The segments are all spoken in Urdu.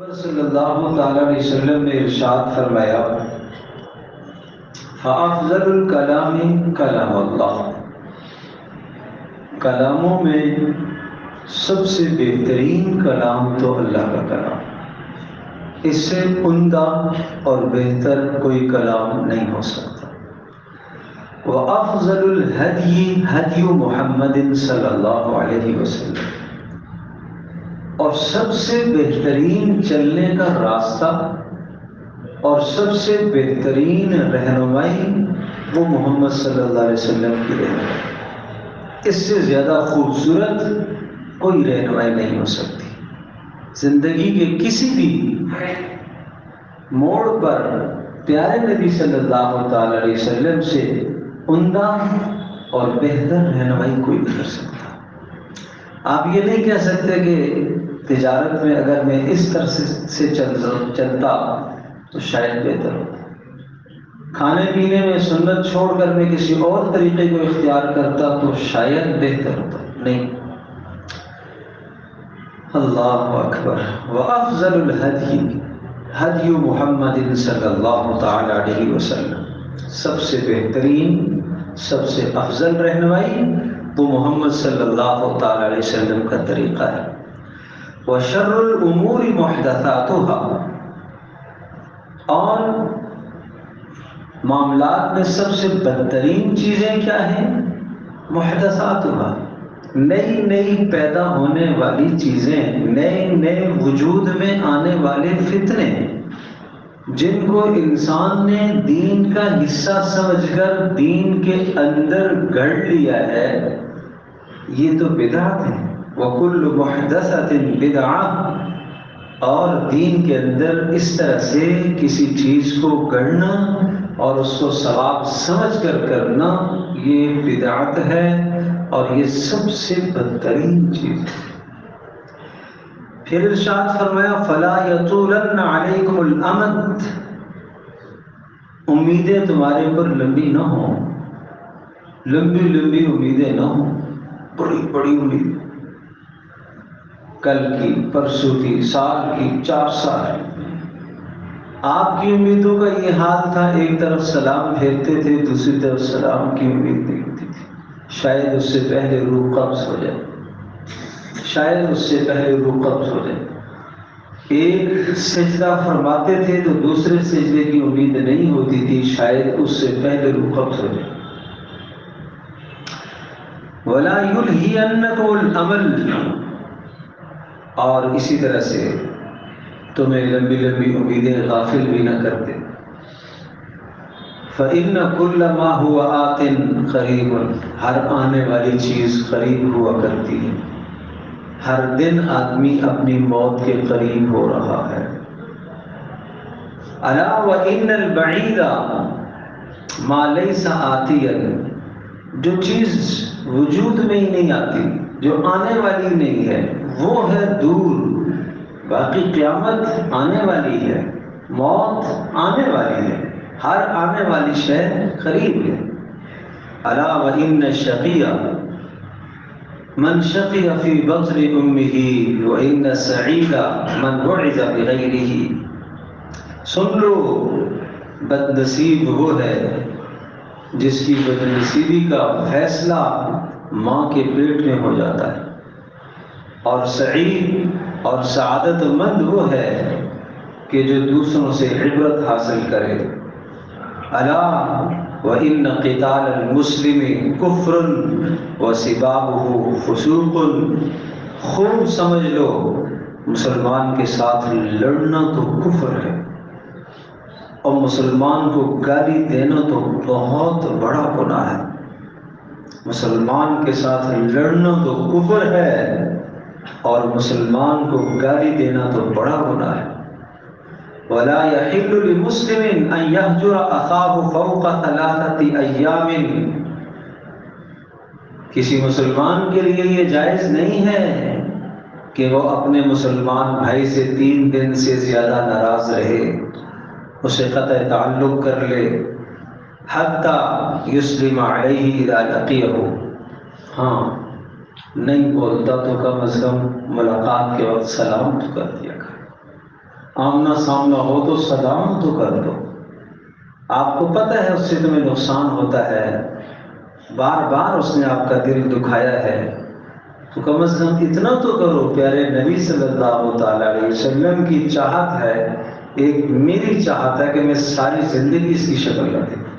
پیغمبر صلی اللہ تعالیٰ علیہ وسلم نے ارشاد فرمایا فَأَفْضَلُ الْكَلَامِ كَلَامُ اللَّهِ، کلاموں میں سب سے بہترین کلام تو اللہ کا کلام، اس سے عمدہ اور بہتر کوئی کلام نہیں ہو سکتا۔ وَأَفْضَلُ الْهَدْيِ هَدْيُ مُحَمَّدٍ صلی اللہ علیہ وسلم، اور سب سے بہترین چلنے کا راستہ اور سب سے بہترین رہنمائی وہ محمد صلی اللہ علیہ وسلم کی رہنمائی، اس سے زیادہ خوبصورت کوئی رہنمائی نہیں ہو سکتی۔ زندگی کے کسی بھی موڑ پر پیارے نبی صلی اللہ تعالی علیہ وسلم سے عمدہ اور بہتر رہنمائی کوئی نہیں کر سکتا۔ آپ یہ نہیں کہہ سکتے کہ تجارت میں اگر میں اس طرح سے چلتا تو شاید بہتر ہوتا، کھانے پینے میں سنت چھوڑ کر میں کسی اور طریقے کو اختیار کرتا تو شاید بہتر ہوتا، نہیں۔ اللہ اکبر۔ وَأَفْضَلُ الْهَدْيِ هَدْيُ مُحَمَّدٍ صلی اللہ تعالی علیہ وسلم، سب سے بہترین سب سے افضل رہنمائی وہ محمد صلی اللہ تعالی علیہ وسلم کا طریقہ ہے۔ وَشَرُّ الْأُمُورِ مُحْدَثَاتُهَا، اور معاملات میں سب سے بدترین چیزیں کیا ہیں؟ محدثاتها، نئی نئی پیدا ہونے والی چیزیں، نئے وجود میں آنے والے فتنے، جن کو انسان نے دین کا حصہ سمجھ کر دین کے اندر گڑ لیا ہے، یہ تو بدعت ہے۔ وَكُلُّ مُحْدَثَةٍ بِدْعَةٍ، اور دین کے اندر اس طرح سے کسی چیز کو گڑنا اور اس کو ثواب سمجھ کر کرنا، یہ بدعت ہے اور یہ سب سے بدترین چیز ہے۔ پھر ارشاد فرمایا فَلَا يَطُولَنَّ عَلَيْكُمُ الْأَمَدُ، امیدیں تمہارے اوپر لمبی نہ ہوں، لمبی امیدیں نہ ہوں، بڑی امید، کل کی، پرسوں کی، سال کی، 4 سال۔ آپ کی امیدوں کا یہ حال تھا، ایک طرف سلام پھیرتے تھے، دوسری طرف سلام کی امید نہیں ہوتی تھی، شاید اس سے پہلے روح قبض ہو جائے، شاید اس سے پہلے روح قبض ہو جائے۔ ایک سجدہ فرماتے تھے تو دوسرے سجدے کی امید نہیں ہوتی تھی، شاید اس سے پہلے روح قبض ہو جائے۔ وَلَا يُلْهِيَنَّكُمُ الْأَمَلُ، اور اسی طرح سے تمہیں لمبی امیدیں غافل بھی نہ کرتے۔ فَإِنَّ كُلَّ مَا هُوَ آتٍ قَرِيبٌ، ہر آنے والی چیز قریب ہوا کرتی ہے، ہر دن آدمی اپنی موت کے قریب ہو رہا ہے۔ أَلَا وَإِنَّ الْبَعِيدَ مَا لَيْسَ آتِيًا، جو چیز وجود میں ہی نہیں آتی، جو آنے والی نہیں ہے، وہ ہے دور، باقی قیامت آنے والی ہے، موت آنے والی ہے، ہر آنے والی شے قریب ہے۔ الا وان الشقی من شقی فی بطن امہ وان السعید من بعث بغیرہ، سن لو بد نصیب وہ ہے جس کی بد نصیبی کا فیصلہ ماں کے پیٹ میں ہو جاتا ہے، اور سعید اور سعادت مند وہ ہے کہ جو دوسروں سے عبرت حاصل کرے۔ الا وان قتال المسلم کفر وسبابہ فسوق، خوب سمجھ لو مسلمان کے ساتھ لڑنا تو کفر ہے، اور مسلمان کو گالی دینا تو بہت بڑا گناہ ہے۔ مسلمان کے ساتھ لڑنا تو کفر ہے اور مسلمان کو گالی دینا تو بڑا گناہ ہے۔ وَلَا يَحِلُّ لِمُسْلِمٍ أَن يَهْجُرَ أَخَاهُ فَوْقَ 3 أَيَّامٍ، کسی مسلمان کے لیے یہ جائز نہیں ہے کہ وہ اپنے مسلمان بھائی سے 3 دن سے زیادہ ناراض رہے، اسے قطع تعلق کر لے، حَتَّى يُسْلِمَ عَلَيْهِ إِذَا لَقِيَهُ، ہاں نہیں بولتا تو کم از کم ملاقات کے وقت سلام تو کر دیا کر۔ آمنا سامنا ہو تو سلام تو کر دو. آپ کو پتہ ہے اس سے تمہیں نقصان ہوتا ہے، بار بار اس نے آپ کا دل دکھایا ہے، تو کم از کم اتنا تو کرو. پیارے نبی صلی اللہ تعالی علیہ وسلم کی چاہت ہے، ایک میری چاہت ہے کہ میں ساری زندگی اس کی شکل نہ دیکھوں.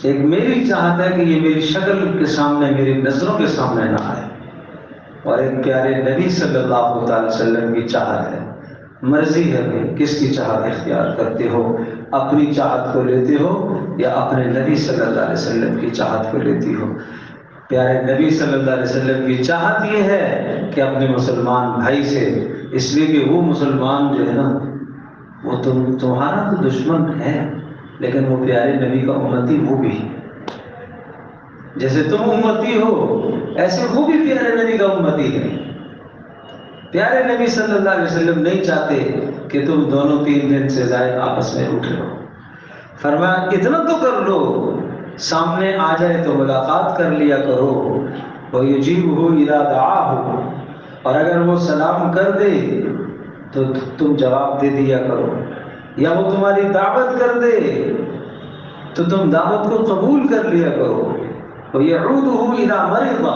ایک میری چاہت ہے کہ یہ میری شکل کے سامنے، میری نظروں کے سامنے نہ آئے. اور ایک پیارے نبی صلی اللہ تعالی وسلم کی چاہت ہے. مرضی ہے کہ کس کی چاہت اختیار کرتے ہو، اپنی چاہت کو لیتے ہو یا اپنے نبی صلی اللہ علیہ وسلم کی چاہت کو لیتی ہو. پیارے نبی صلی اللہ علیہ وسلم کی چاہت یہ ہے کہ اپنے مسلمان بھائی سے، اس لیے کہ وہ مسلمان جو ہے نا، وہ تمہارا تو دشمن ہے، لیکن وہ پیارے نبی کا امتی وہ بھی ہے. جیسے تم امتی ہو ایسے وہ بھی پیارے نبی کا امتی ہے. پیارے نبی صلی اللہ علیہ وسلم نہیں چاہتے کہ تم دونوں 3 دن سے زائد آپس میں اٹھ لو. فرمایا اتنا تو کر لو، سامنے آ جائے تو ملاقات کر لیا کرو. وَيُجِيبُهُ إِذَا دَعَاهُ، اور اگر وہ سلام کر دے تو تم جواب دے دیا کرو، یا وہ تمہاری دعوت کر دے تو تم دعوت کو قبول کر لیا کرو. وَيَعُودُهُ إِذَا مَرِضَ،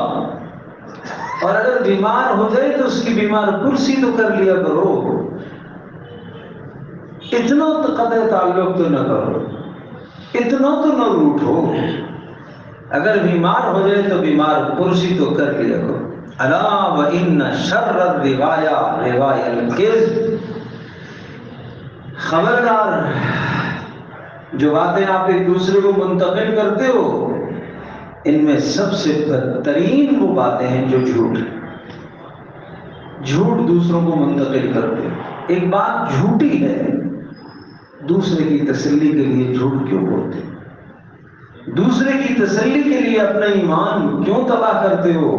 اور اگر بیمار ہو جائے تو اس کی بیمار کرسی تو کر لیا کرو. اتنا تو قطع تعلق تو نہ کرو، اتنا تو نہ روٹھو. اگر بیمار ہو جائے تو بیمار کرسی تو کر لیا کرو. الا وَإِنَّ شَرَّ الرِّوَایَ رِوَایَ الْکِذْبِ، خبردار، جو باتیں آپ ایک دوسرے کو منتقل کرتے ہو ان میں سب سے بدترین وہ باتیں ہیں جو جھوٹ دوسروں کو منتقل کرتے ہو. ایک بات جھوٹی ہے، دوسرے کی تسلی کے لیے جھوٹ کیوں بولتے ہو؟ دوسرے کی تسلی کے لیے اپنا ایمان کیوں تباہ کرتے ہو؟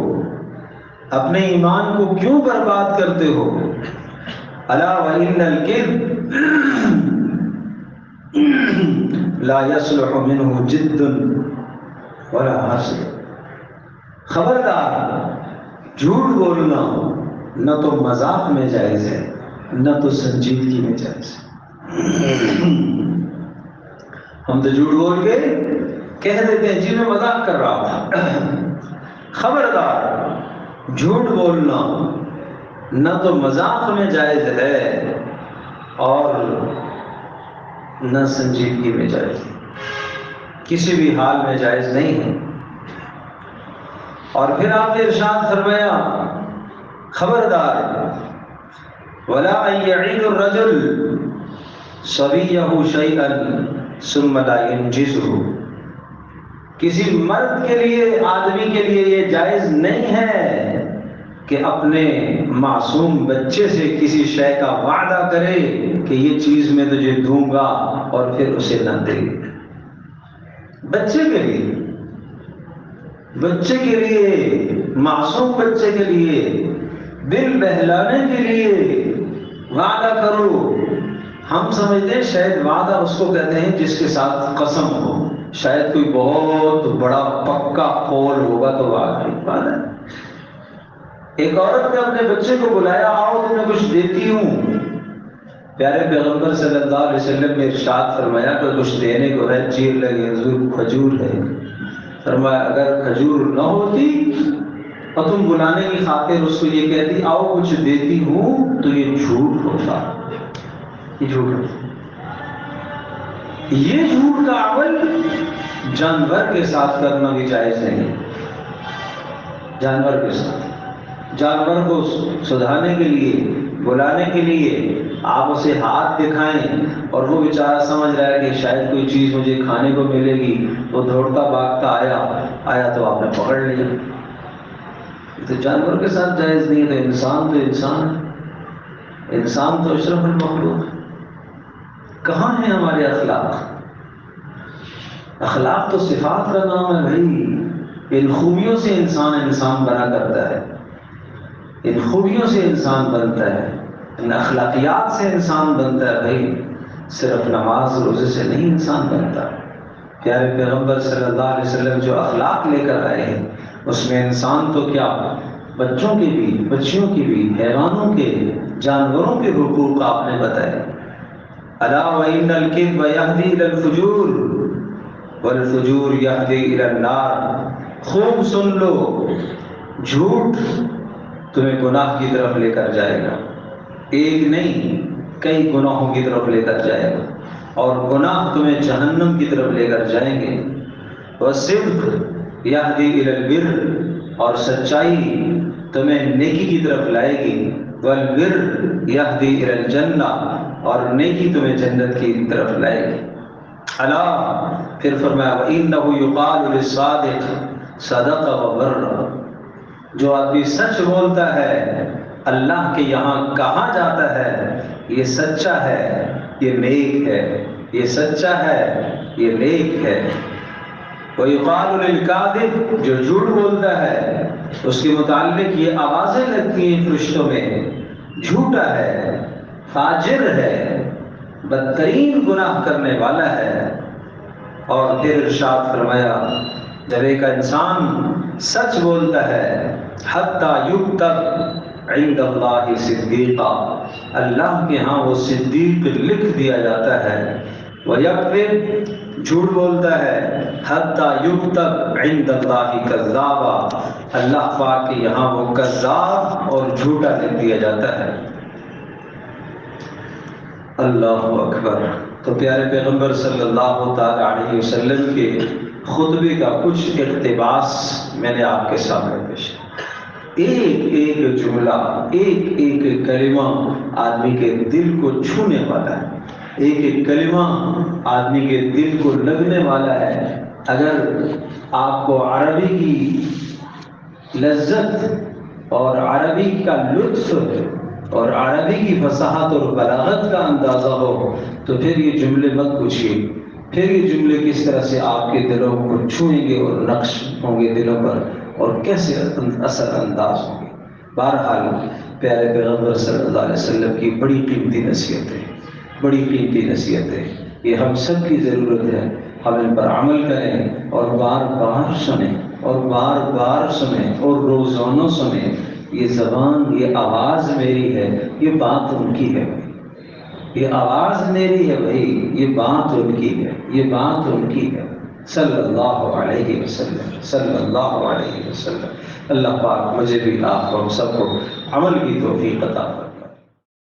اپنے ایمان کو کیوں برباد کرتے ہو؟ الا وَإِنَّ الْكِذْبَ لا يصلح منه جد ولا حسد، خبردار، جھوٹ بولنا نہ تو مذاق میں جائز ہے نہ تو سنجیدگی میں جائز ہے. ہم تو جھوٹ بول کے کہہ دیتے ہیں جی میں مذاق کر رہا تھا. خبردار، جھوٹ بولنا نہ تو مذاق میں جائز ہے اور نہ سنجیدگی میں جائز ہے، کسی بھی حال میں جائز نہیں ہے. اور پھر آپ نے ارشاد فرمایا خبردار، ولا ان يعيد الرجل صبيه شيئا ثم لا ينجزه، کسی مرد کے لیے، آدمی کے لیے یہ جائز نہیں ہے کہ اپنے معصوم بچے سے کسی شے کا وعدہ کرے کہ یہ چیز میں تجھے دوں گا اور پھر اسے نہ دے. بچے کے لیے، بچے کے لیے، معصوم بچے کے لیے دل بہلانے کے لیے وعدہ کرو. ہم سمجھتے ہیں شاید وعدہ اس کو کہتے ہیں جس کے ساتھ قسم ہو، شاید کوئی بہت بڑا پکا قول ہوگا تو وعدہ. ایک عورت نے اپنے بچے کو بلایا، آؤ تمہیں کچھ دیتی ہوں. پیارے پیغمبر صلی اللہ علیہ وسلم نے ارشاد فرمایا کہ کچھ دینے کو ہے. چیر لگے حضور کھجور ہے. فرمایا اگر کھجور نہ ہوتی اور تم بلانے کی خاطر اس کو یہ کہتی آؤ کچھ دیتی ہوں تو یہ جھوٹ ہوتا. یہ جھوٹ ہوتا. یہ جھوٹ کا عمل جانور کے ساتھ کرنا بھی جائز نہیں. جانور کے ساتھ، جانور کو سدھانے کے لیے، بلانے کے لیے آپ اسے ہاتھ دکھائیں اور وہ بیچارہ سمجھ رہا ہے کہ شاید کوئی چیز مجھے کھانے کو ملے گی، وہ دوڑتا بھاگتا آیا تو آپ نے پکڑ لیا. تو جانور کے ساتھ جائز نہیں. تو انسان ہے، انسان تو اشرف المخلوق. کہاں ہیں ہمارے اخلاق؟ اخلاق تو صفات کا نام ہے بھائی. ان خوبیوں سے انسان بنا کرتا ہے، ان خوبیوں سے انسان بنتا ہے، ان اخلاقیات سے انسان بنتا ہے بھائی. صرف نماز روزے سے نہیں انسان بنتا. پیارے پیغمبر صلی اللہ علیہ وسلم جو اخلاق لے کر آئے ہیں اس میں انسان تو کیا بچوں کے بھی، بچیوں کے بھی، حیوانوں کے، جانوروں کے حقوق آپ نے بتائے۔ الا وان الکذب یہدی الی الفجور والفجور یہدی الی النار، خوب سن لو، جھوٹ تمہیں گناہ کی طرف لے کر جائے گا، ایک نہیں کئی گناہوں کی طرف لے کر جائے گا، اور گناہ تمہیں جہنم کی طرف لے کر جائیں گے۔ والصدق یہدی الی البر، اور سچائی تمہیں نیکی کی طرف لائے گی۔ والبر یہدی الی الجنہ، اور نیکی تمہیں جنت کی طرف لائے گی۔ الا، پھر فرمایا وَإِنَّهُ يُقَالُ لِلصَّادِقِ صَدَقَ وَبَرَّ، جو آدمی سچ بولتا ہے اللہ کے یہاں کہا جاتا ہے یہ سچا ہے، یہ نیک ہے، یہ سچا ہے، یہ نیک ہے۔ وَيُقَالُ لِلْكَاذِبِ، جو جھوٹ بولتا ہے اس کے متعلق یہ آوازیں لگتی ہیں فرشتوں میں، جھوٹا ہے، فاجر ہے، بدترین گناہ کرنے والا ہے۔ اور پھر ارشاد فرمایا جب ایک انسان سچ بولتا ہے حتیٰ یکتب عند اللہ صدیقا، اللہ کے ہاں وہ صدیق لکھ دیا جاتا ہے۔ وَيَكْذِبْ، جھوٹ بولتا ہے حتیٰ یکتب عند اللہ کذابا، اللہ پاک کے یہاں وہ کذاب اور جھوٹا لکھ دیا جاتا ہے۔ اللہ اکبر۔ تو پیارے پیغمبر صلی اللہ تعالی علیہ وسلم کے خطبے کا کچھ اقتباس میں نے آپ کے سامنے پیش کیا۔ ایک ایک جملہ، ایک ایک کلمہ آدمی کے دل کو چھونے والا ہے، ایک ایک کلمہ آدمی کے دل کو لگنے والا ہے۔ اگر آپ کو عربی کی لذت اور عربی کا لطف اور عربی کی فصاحت اور بلاغت کا اندازہ ہو تو پھر یہ جملے مت پوچھیے، پھر یہ جملے کس طرح سے آپ کے دلوں کو چھوئیں گے اور نقش ہوں گے دلوں پر، اور کیسے اثر انداز ہوں گے۔ بہرحال پیارے پیغمبر صلی اللہ علیہ وسلم کی بڑی قیمتی نصیحتیں، بڑی قیمتی نصیحتیں، یہ ہم سب کی ضرورت ہے، ہم ان پر عمل کریں اور بار بار سنیں اور بار بار سنیں اور روزانہ سنیں۔ یہ زبان، یہ آواز میری ہے، یہ بات ان کی ہے، یہ آواز میری ہے بھائی، یہ بات ان کی ہے، یہ بات ان کی ہے۔ صلی اللہ علیہ وسلم، صلی اللہ علیہ وسلم۔ اللہ پاک مجھے بھی، آپ کو، ہم سب کو عمل کی توفیق عطا فرمائے۔